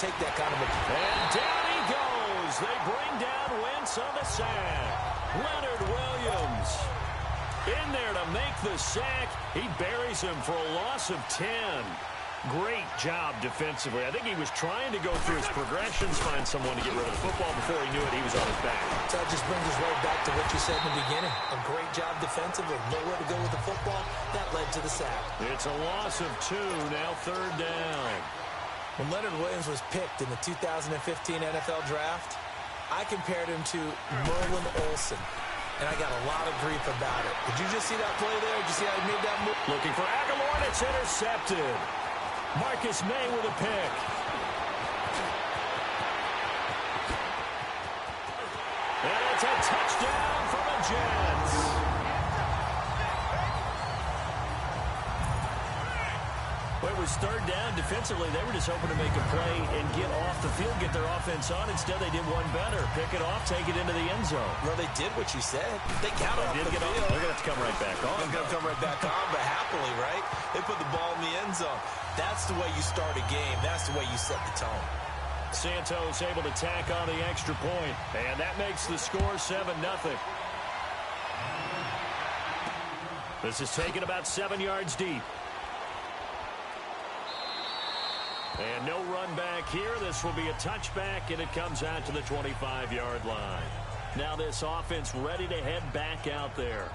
take that kind of a... And down he goes. They bring down Wentz on the sack. Leonard Williams in there to make the sack. He buries him for a loss of 10. Great job defensively. I think he was trying to go through his progressions, find someone to get rid of the football. Before he knew it, he was on his back. So that just brings us right back to what you said in the beginning. A great job defensively. Nowhere to go with the football. That led to the sack. It's a loss of 2, now 3rd down. When Leonard Williams was picked in the 2015 NFL Draft, I compared him to Merlin Olsen. And I got a lot of grief about it. Did you just see that play there? Did you see how he made that move? Looking for Aguilar, and it's intercepted. Marcus May with a pick. And it's a touchdown for the Jets. Well, it was 3rd down. Defensively, they were just hoping to make a play and get off the field, get their offense on. Instead, they did one better. Pick it off, take it into the end zone. Well, they did what you said. They got off the field. They're going to have to come right back on. They're going to come right back on, but happily, right? They put the ball in the end zone. That's the way you start a game. That's the way you set the tone. Santos able to tack on the extra point, and that makes the score 7-0. This is taken about 7 yards deep. And no run back here. This will be a touchback, and it comes out to the 25-yard line. Now this offense ready to head back out there.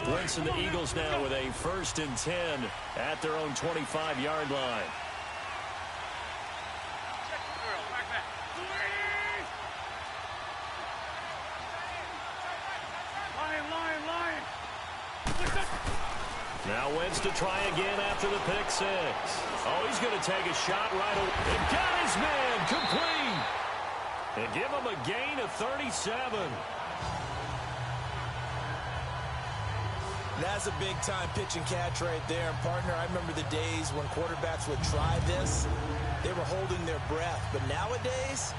Wentz and the Eagles now with a 1st and 10 at their own 25-yard line. Now Wentz to try again after the pick 6. Oh, he's going to take a shot right away. And got his man complete. And give him a gain of 37. That's a big-time pitch and catch right there. And, partner, I remember the days when quarterbacks would try this. They were holding their breath. But nowadays,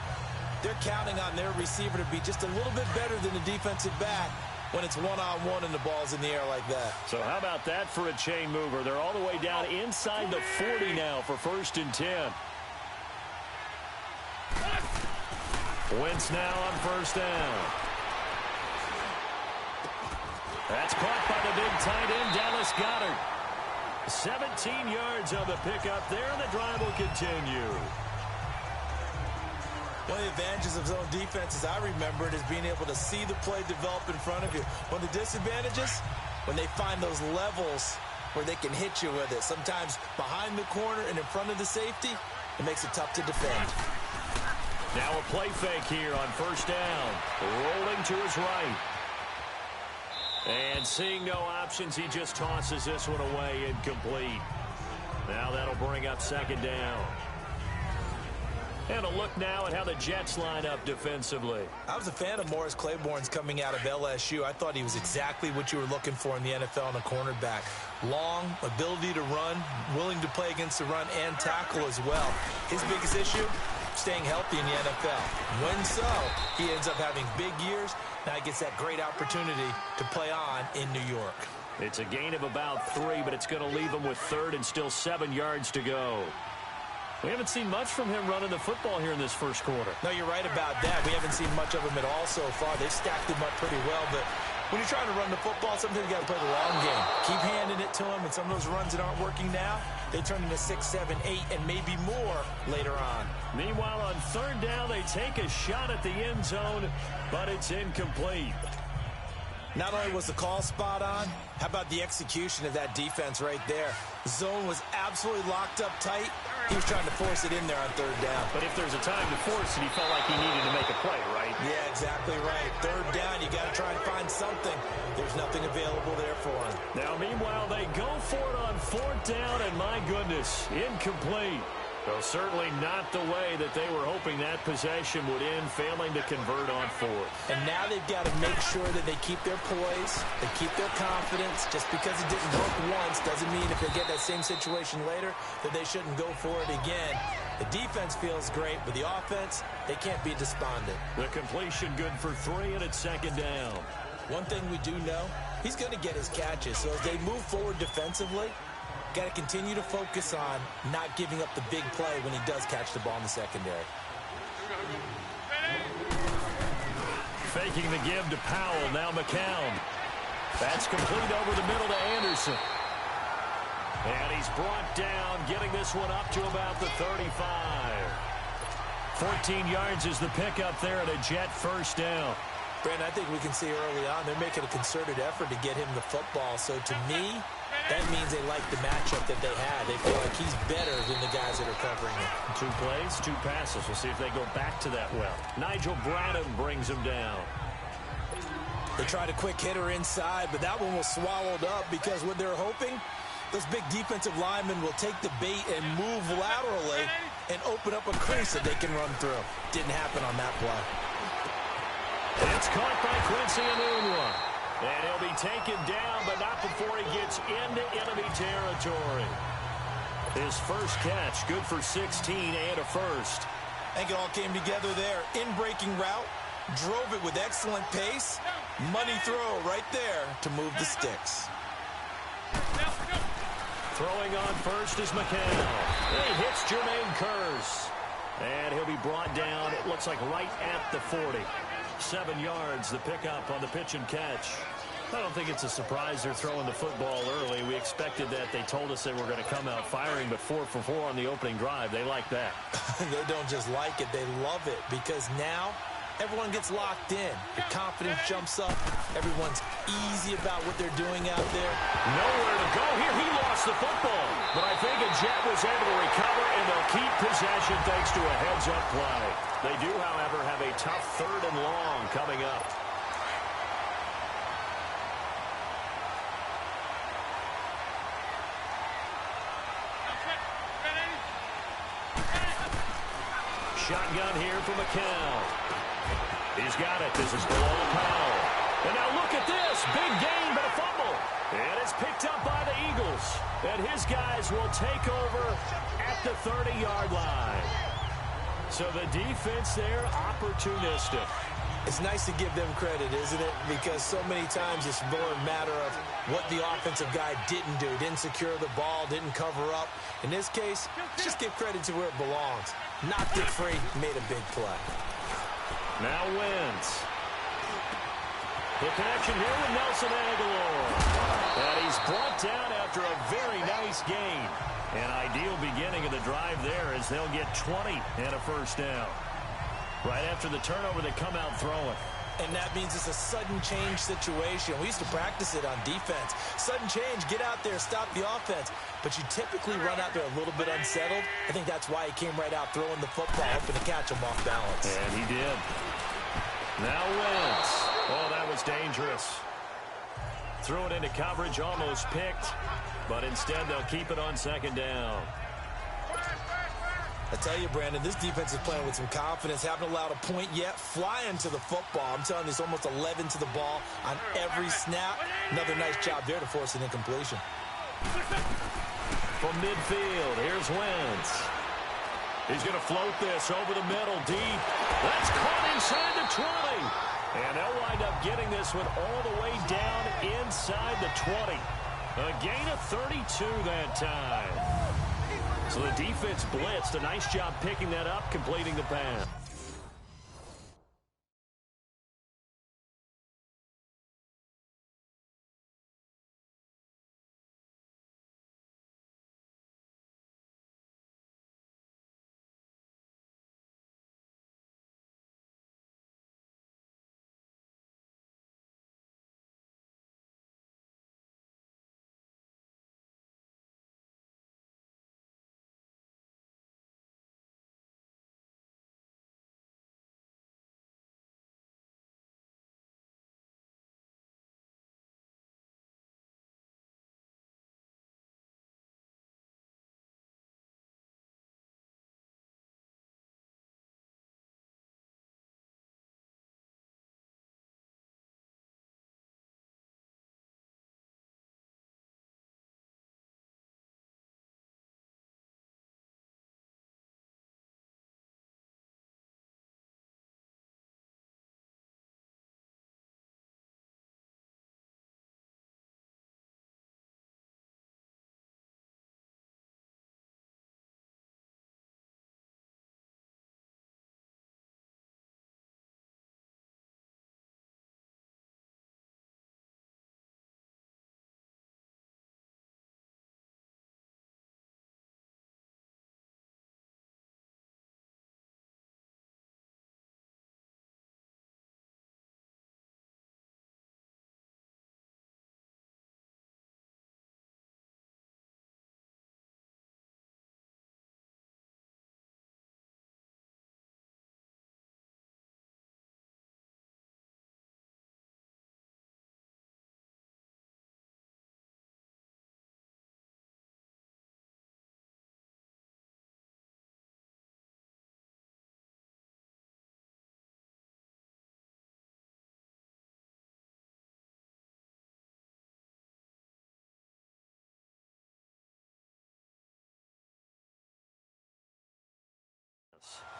they're counting on their receiver to be just a little bit better than the defensive back when it's one-on-one and the ball's in the air like that. So how about that for a chain mover? They're all the way down inside the 40 now for 1st and 10. Wentz now on 1st down. That's caught by the big tight end, Dallas Goedert. 17 yards on the pickup there, and the drive will continue. One of the advantages of zone defense, as I remember it, is being able to see the play develop in front of you. One of the disadvantages, when they find those levels where they can hit you with it. Sometimes behind the corner and in front of the safety, it makes it tough to defend. Now a play fake here on 1st down. Rolling to his right. And seeing no options, he just tosses this one away, incomplete. Now that'll bring up 2nd down. And a look now at how the Jets line up defensively. I was a fan of Morris Claiborne's coming out of LSU. I thought he was exactly what you were looking for in the NFL on a cornerback. Long, ability to run, willing to play against the run and tackle as well. His biggest issue, staying healthy in the NFL. When so, he ends up having big years. Now he gets that great opportunity to play on in New York. It's a gain of about 3, but it's going to leave him with 3rd and still 7 yards to go. We haven't seen much from him running the football here in this 1st quarter. No, you're right about that. We haven't seen much of him at all so far. They've stacked him up pretty well, but when you're trying to run the football, sometimes you got to play the long game. Keep handing it to him, and some of those runs that aren't working now, they turn into 6, 7, 8, and maybe more later on. Meanwhile, on 3rd down, they take a shot at the end zone, but it's incomplete. Not only was the call spot on, how about the execution of that defense right there? The zone was absolutely locked up tight. He was trying to force it in there on 3rd down. But if there's a time to force it, he felt like he needed to make a play, right? Yeah, exactly right. 3rd down, you got to try and find something. There's nothing available there for him. Now, meanwhile, they go for it on 4th down, and my goodness, incomplete. Well, certainly not the way that they were hoping that possession would end, failing to convert on fourth. And now they've got to make sure that they keep their poise, they keep their confidence. Just because it didn't work once doesn't mean if they get that same situation later that they shouldn't go for it again. The defense feels great, but the offense, they can't be despondent. The completion good for 3, and it's second down. One thing we do know, he's going to get his catches. So as they move forward defensively, got to continue to focus on not giving up the big play when he does catch the ball in the secondary. Faking the give to Powell, now McCown. That's complete over the middle to Anderson. And he's brought down, getting this one up to about the 35. 14 yards is the pickup there at a Jet first down. Brandon, I think we can see early on they're making a concerted effort to get him the football. So to me, that means they like the matchup that they had. They feel like he's better than the guys that are covering him. 2 plays, 2 passes. We'll see if they go back to that well. Nigel Bradham brings him down. They tried a quick hitter inside, but that one was swallowed up because what they're hoping, those big defensive linemen will take the bait and move laterally and open up a crease that they can run through. Didn't happen on that play. It's caught by Quincy Enunwa. And he'll be taken down, but not before he gets into enemy territory. His first catch, good for 16 and a first. I think it all came together there. In-breaking route, drove it with excellent pace. Money throw right there to move the sticks. Throwing on first is McCown. He hits Jermaine Kearse. And he'll be brought down, it looks like right at the 40. 7 yards, the pickup on the pitch and catch. I don't think it's a surprise they're throwing the football early. We expected that. They told us they were going to come out firing, but 4 for 4 on the opening drive. They like that. They don't just like it, they love it, because now everyone gets locked in. The confidence jumps up. Everyone's easy about what they're doing out there. Nowhere to go here. He lost the football, but I think a Jet was able to recover, and they'll keep possession thanks to a heads-up play. They do, however, have a tough 3rd and long coming up. Shotgun here for McCown. He's got it. This is below the Powell. And now look at this. Big gain, but a fumble. And it's picked up by the Eagles. And his guys will take over at the 30-yard line. So the defense there, opportunistic. It's nice to give them credit, isn't it? Because so many times it's more a matter of what the offensive guy didn't do. Didn't secure the ball, didn't cover up. In this case, just give credit to where it belongs. Knocked it free, made a big play. Now Wentz. The connection here with Nelson Aguilar. And he's brought down after a very nice gain. An ideal beginning of the drive there as they'll get 20 and a first down. Right after the turnover, they come out throwing. And that means it's a sudden change situation. We used to practice it on defense. Sudden change, get out there, stop the offense. But you typically run out there a little bit unsettled. I think that's why he came right out throwing the football, hoping to catch him off balance. And he did. Now Wentz. Oh, that was dangerous. Threw it into coverage, almost picked. But instead, they'll keep it on second down. I tell you, Brandon, this defense is playing with some confidence. Haven't allowed a point yet. Flying to the football. I'm telling you, it's almost 11 to the ball on every snap. Another nice job there to force an incompletion. From midfield, here's Wentz. He's going to float this over the middle, deep. That's caught inside the 20. And they'll wind up getting this one all the way down inside the 20. A gain of 32 that time. So the defense blitzed. A nice job picking that up, completing the pass.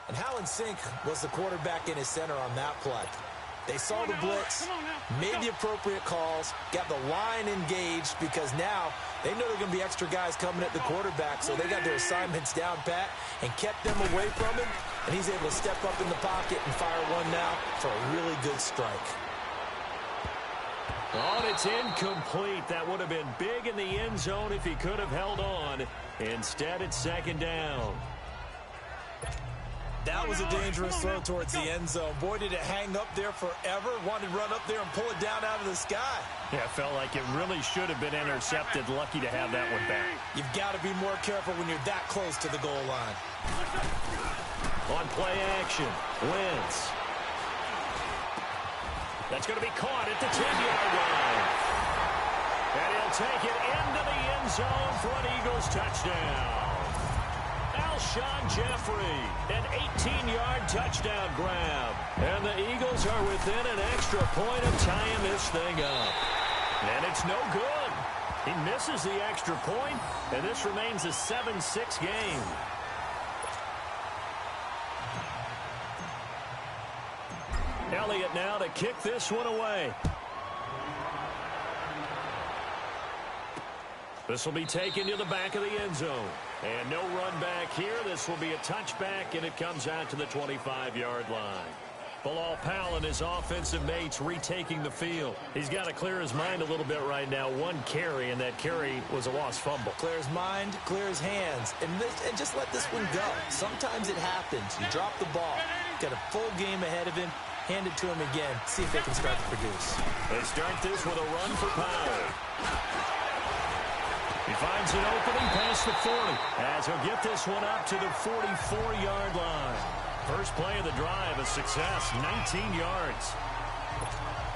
And how in sync was the quarterback in his center on that play? They saw the blitz, made the appropriate calls, got the line engaged because now they know they're going to be extra guys coming at the quarterback, so they got their assignments down pat and kept them away from him, and he's able to step up in the pocket and fire one now for a really good strike. Oh, and it's incomplete. That would have been big in the end zone if he could have held on. Instead, it's second down. That was a dangerous throw towards the end zone. Boy, did it hang up there forever. Wanted to run up there and pull it down out of the sky. Yeah, it felt like it really should have been intercepted. Lucky to have that one back. You've got to be more careful when you're that close to the goal line. On play action, Wentz. That's going to be caught at the 10-yard line. And he'll take it into the end zone for an Eagles touchdown. Alshon Jeffrey, an 18-yard touchdown grab. And the Eagles are within an extra point of tying this thing up. And it's no good. He misses the extra point, and this remains a 7-6 game. Elliott now to kick this one away. This will be taken to the back of the end zone. And no run back here. This will be a touchback, and it comes out to the 25-yard line. Bilal Powell and his offensive mates retaking the field. He's got to clear his mind a little bit right now. One carry, and that carry was a lost fumble. Clear his mind, clear his hands, and just let this one go. Sometimes it happens. You drop the ball. Got a full game ahead of him. Hand it to him again. See if they can start to produce. They start this with a run for Powell. He finds an opening past the 40 as he'll get this one up to the 44-yard line. First play of the drive, a success, 19 yards.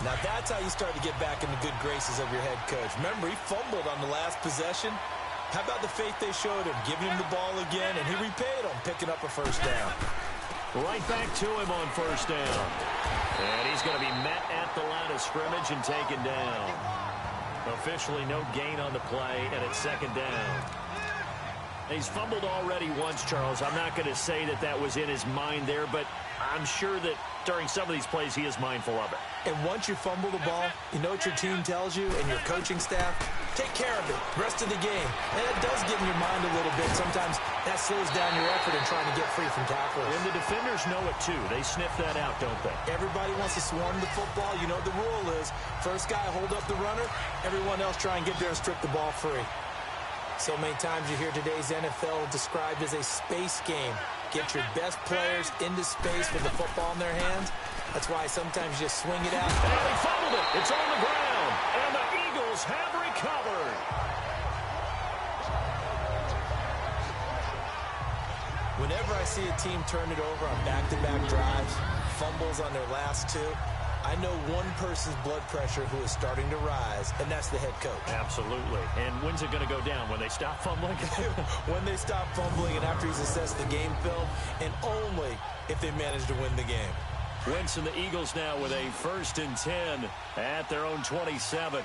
Now that's how you start to get back in the good graces of your head coach. Remember, he fumbled on the last possession. How about the faith they showed him, giving him the ball again, and he repaid them, picking up a first down. Right back to him on first down. And he's going to be met at the line of scrimmage and taken down. Officially no gain on the play, and it's second down. He's fumbled already once, Charles. I'm not going to say that that was in his mind there, but I'm sure that during some of these plays he is mindful of it. And once you fumble the ball, you know what your team tells you and your coaching staff? Take care of it rest of the game. And it does get in your mind a little bit. Sometimes that slows down your effort in trying to get free from tackles. And the defenders know it too. They sniff that out, don't they? Everybody wants to swarm the football. You know what the rule is. First guy hold up the runner. Everyone else try and get there and strip the ball free. So many times you hear today's NFL described as a space game. Get your best players into space with the football in their hands. That's why sometimes you just swing it out. And they fumbled it. It's on the ground. And the Eagles have recovered. Whenever I see a team turn it over on back-to-back drives, fumbles on their last two, I know one person's blood pressure who is starting to rise, and that's the head coach. Absolutely. And when's it going to go down? When they stop fumbling? When they stop fumbling and after he's assessed the game film, and only if they manage to win the game. Wentz and the Eagles now with a 1st and 10 at their own 27.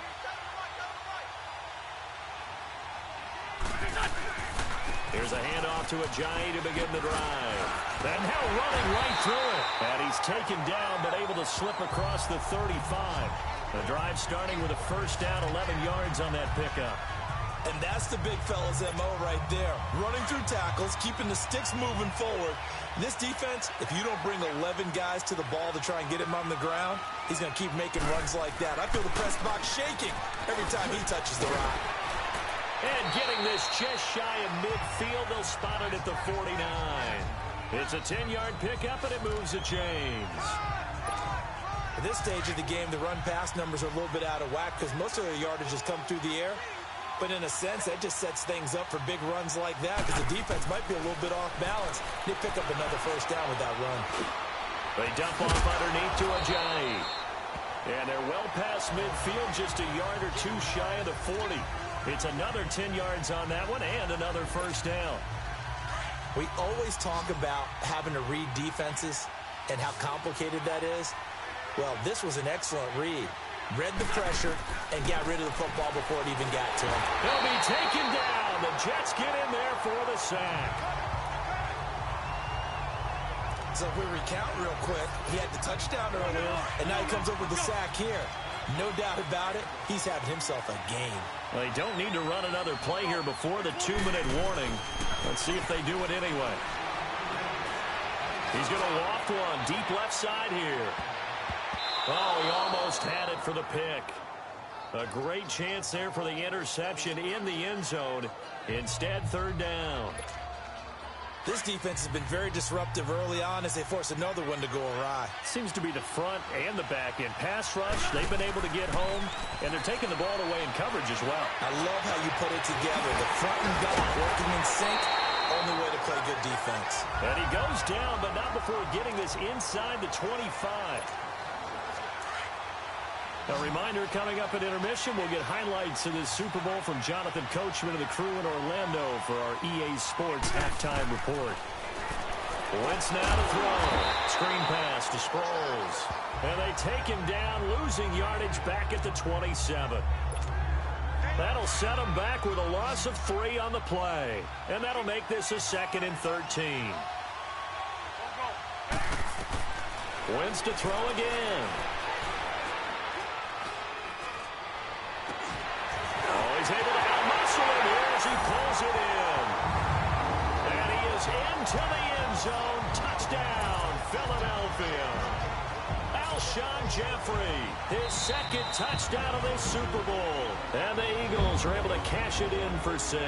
Here's a handoff to Ajayi to begin the drive. And now running right through it. And he's taken down but able to slip across the 35. The drive starting with a first down, 11 yards on that pickup. And that's the big fella's MO right there. Running through tackles, keeping the sticks moving forward. This defense, if you don't bring 11 guys to the ball to try and get him on the ground, he's going to keep making runs like that. I feel the press box shaking every time he touches the rock. And getting this just shy of midfield, they'll spot it at the 49. It's a 10-yard pickup, and it moves the chains. At this stage of the game, the run-pass numbers are a little bit out of whack because most of their yardage has come through the air. But in a sense, that just sets things up for big runs like that because the defense might be a little bit off balance. They pick up another first down with that run. They dump off underneath to Ajayi. And they're well past midfield, just a yard or two shy of the 40. It's another 10 yards on that one and another first down. We always talk about having to read defenses and how complicated that is. Well, this was an excellent read. Read the pressure and got rid of the football before it even got to him. He'll be taken down. The Jets get in there for the sack. So if we recount real quick, he had the touchdown earlier, and now he comes up with the sack here. No doubt about it, he's having himself a game. Well, they don't need to run another play here before the 2-minute warning. Let's see if they do it anyway. He's going to waft one deep left side here. Oh, he almost had it for the pick. A great chance there for the interception in the end zone. Instead, 3rd down. This defense has been very disruptive early on as they force another one to go awry. Seems to be the front and the back end. Pass rush, they've been able to get home, and they're taking the ball away in coverage as well. I love how you put it together. The front and back working in sync. Only way to play good defense. And he goes down, but not before getting this inside the 25. A reminder, coming up at intermission, we'll get highlights of this Super Bowl from Jonathan Coachman and the crew in Orlando for our EA Sports halftime report. Wentz now to throw. Screen pass to Sproles. And they take him down, losing yardage back at the 27. That'll set him back with a loss of 3 on the play. And that'll make this a 2nd and 13. Wentz to throw again. He's able to out-muscle it here as he pulls it in. And he is into the end zone. Touchdown, Philadelphia. Alshon Jeffrey, his 2nd touchdown of this Super Bowl. And the Eagles are able to cash it in for 6.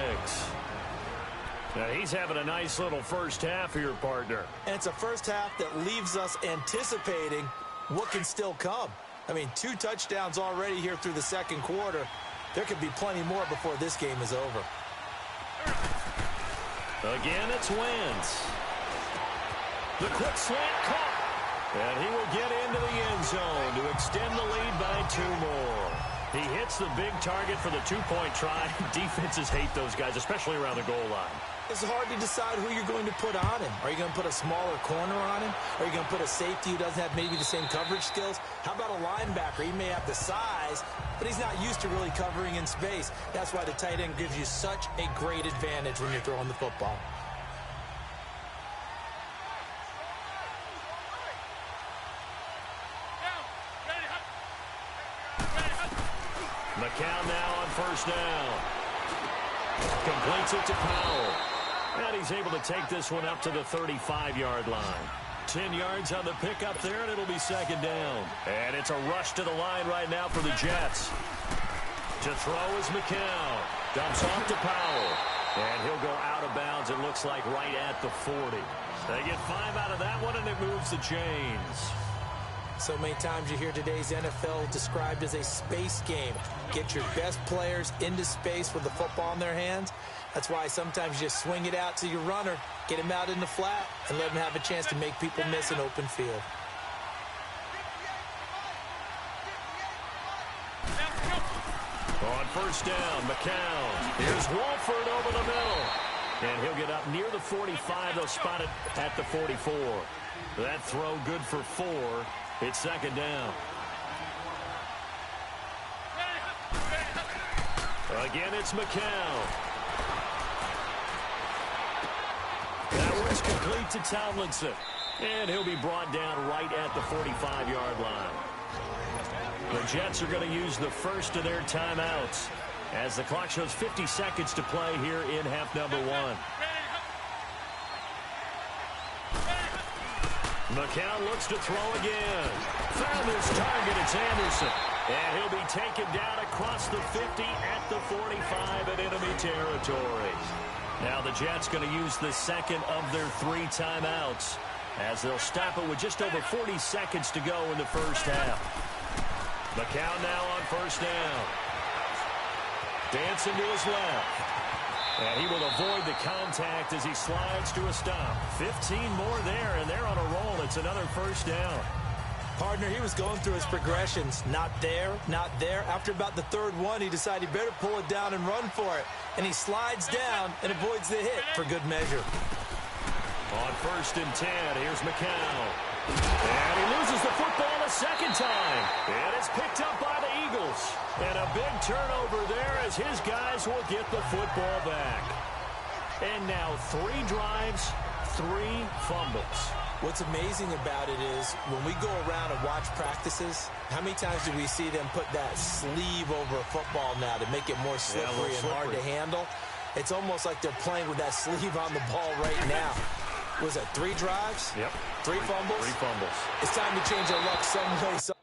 Now he's having a nice little first half here, partner. And it's a first half that leaves us anticipating what can still come. I mean, 2 touchdowns already here through the 2nd quarter. There could be plenty more before this game is over. Again, it's Wentz. The quick slant caught. And he will get into the end zone to extend the lead by 2 more. He hits the big target for the 2-point try. Defenses hate those guys, especially around the goal line. It's hard to decide who you're going to put on him. Are you going to put a smaller corner on him? Are you going to put a safety who doesn't have maybe the same coverage skills? How about a linebacker? He may have the size, but he's not used to really covering in space. That's why the tight end gives you such a great advantage when you're throwing the football. McCown now on 1st down. Completes it to Powell. And he's able to take this one up to the 35-yard line. 10 yards on the pickup there, and it'll be 2nd down. And it's a rush to the line right now for the Jets. To throw is McCown. Dumps off to Powell. And he'll go out of bounds, it looks like, right at the 40. They get 5 out of that one, and it moves the chains. So many times you hear today's NFL described as a space game. Get your best players into space with the football in their hands. That's why sometimes you just swing it out to your runner, get him out in the flat, and let him have a chance to make people miss an open field. On 1st down, McCown. Here's Wolford over the middle. And he'll get up near the 45. They'll spot it at the 44. That throw good for 4. It's 2nd down. Again, it's McCown. That one's complete to Tomlinson. And he'll be brought down right at the 45-yard line. The Jets are going to use the first of their timeouts as the clock shows 50 seconds to play here in half number 1. McCown looks to throw again. Found his target. It's Anderson. And he'll be taken down across the 50 at the 45 in enemy territory. Now the Jets going to use the 2nd of their 3 timeouts as they'll stop it with just over 40 seconds to go in the first half. McCown now on 1st down. Dancing to his left. And he will avoid the contact as he slides to a stop. 15 more there, and they're on a roll. It's another 1st down. Partner, he was going through his progressions. Not there, not there. After about the 3rd one, he decided he better pull it down and run for it. And he slides down and avoids the hit for good measure. On 1st and 10, here's McCown. And he loses the football a 2nd time. And it's picked up by the Eagles. And a big turnover there as his guys will get the football back. And now 3 drives, 3 fumbles. What's amazing about it is when we go around and watch practices, how many times do we see them put that sleeve over a football now to make it more slippery and hard to handle? It's almost like they're playing with that sleeve on the ball right now. Was it 3 drives? Yep. 3 fumbles? 3 fumbles. It's time to change our luck some way.